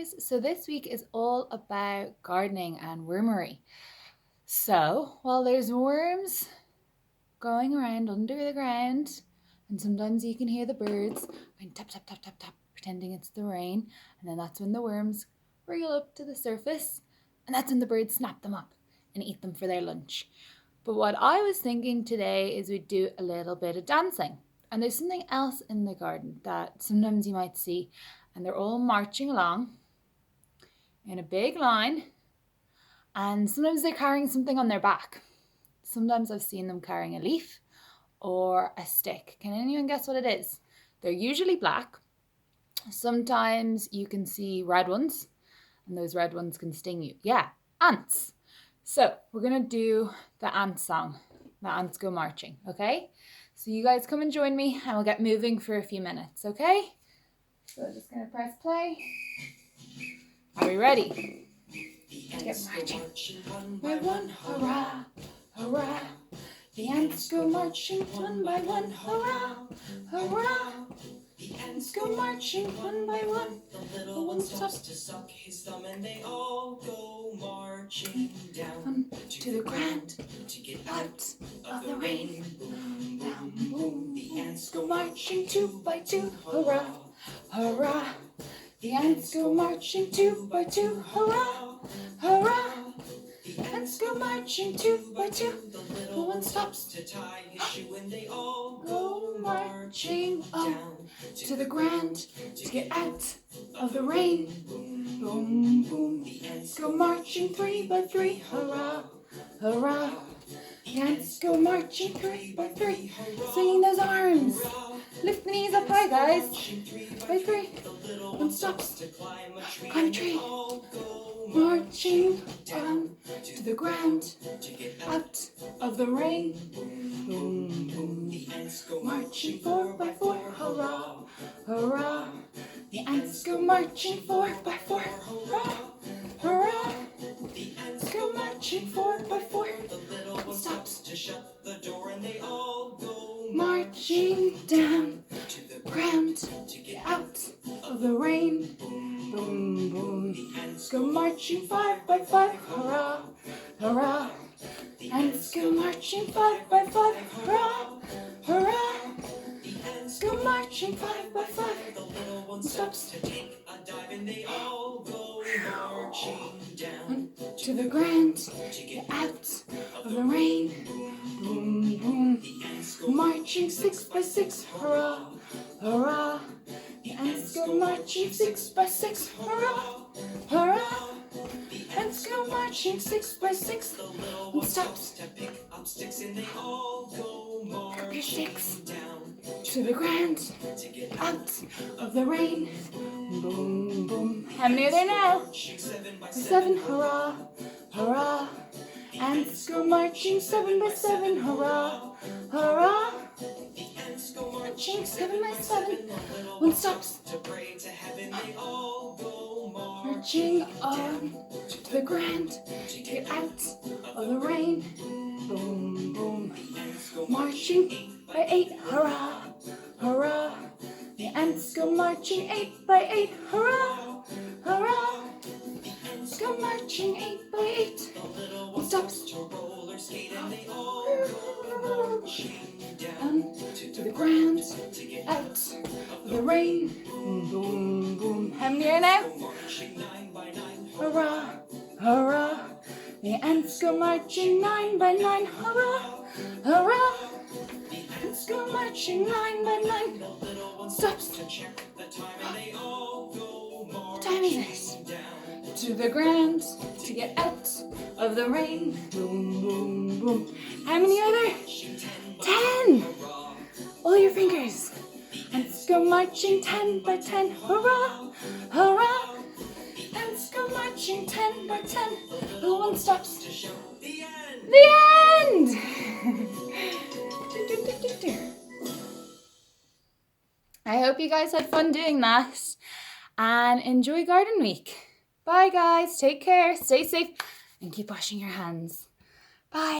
guys, so this week is all about gardening and wormery. So while there's worms going around under the ground, and sometimes you can hear the birds going tap tap tap tap tap, pretending it's the rain, and then that's when the worms wriggle up to the surface, and that's when the birds snap them up and eat them for their lunch. But what I was thinking today is we'd do a little bit of dancing. And there's something else in the garden that sometimes you might see, and they're all marching along in a big line, and sometimes they're carrying something on their back. Sometimes I've seen them carrying a leaf or a stick. Can anyone guess what it is? They're usually black. Sometimes you can see red ones, and those red ones can sting you. Yeah, ants. So we're gonna do the ant song. The ants go marching, okay? So you guys come and join me and we'll get moving for a few minutes, okay? So I'm just gonna press play. Are we ready? Get marching. One by one, hurrah, hurrah. The ants go marching one by one, hurrah, hurrah. The ants go marching one by one. The little one stops to suck his thumb and they all go marching down to the ground to get out of the rain. Boom, Down, boom, boom. the ants Go marching two by two, hurrah, hurrah. The ants go marching two by two, hurrah, hurrah. The ants go marching two by two. The little No one one stops to tie his shoe and they all go marching up down to the ground to get out of the rain. Boom, boom. The ants Go marching three by three, hurrah, hurrah. The ants go marching three by three, swinging those arms. Lift the knees up high, guys. By three. One stops to climb Climb a tree. Marching down to the ground to get out of the rain. Boom, boom. The ants go Marching four by four, hurrah, hurrah. The ants go marching four by four, hurrah, hurrah. The ants Go marching four by four, The little one stops to shut the door and they all go marching down to the ground to get out of the rain. Boom, boom. The ants Go marching five by five, hurrah, hurrah. The Ants go marching five by five, hurrah, hurrah. The ants Go marching five by five. The little one stops to take a dive and they all go marching down To the ground, to get out of the rain. Boom, boom. The ants go Marching six by six, hurrah, hurrah. The ants go marching six by six, hurrah, hurrah. Ants go marching six by six. The little One one stops to pick up sticks and they all go marching sticks. down To the ground, to get out of the rain. Boom, boom. How many are there now? marching seven by Seven, hurrah, hurrah. Ants go marching seven by seven, hurrah, hurrah. The ants go Marching seven by seven. The little One stops, to pray to heaven they all go marching on to the ground to get out of the rain. Boom, boom. The ants go Marching by eight, hurrah, hurrah. The ants go marching eight by eight, hurrah, hurrah. The ants Go marching eight by eight. The little One one stops to roller skate and they all go marching down to the ground, to get out of the rain. Boom, boom, boom. How many are now? marching nine by nine. Hurrah, hurrah. The ants go marching nine by nine, hurrah, hurrah. Ants go marching nine by nine. The little one Stops. to check the time and they all go What time is marching it? down To the ground to get out of the rain. Boom, boom, boom. How many are there? 10. All your fingers. Ants go marching 10 by 10. Hurrah, hurrah. Ants go marching 10 by 10. The one stops. to show the end. The end! I hope you guys had fun doing that and enjoy Garden Week. Bye guys, take care, stay safe and keep washing your hands. Bye.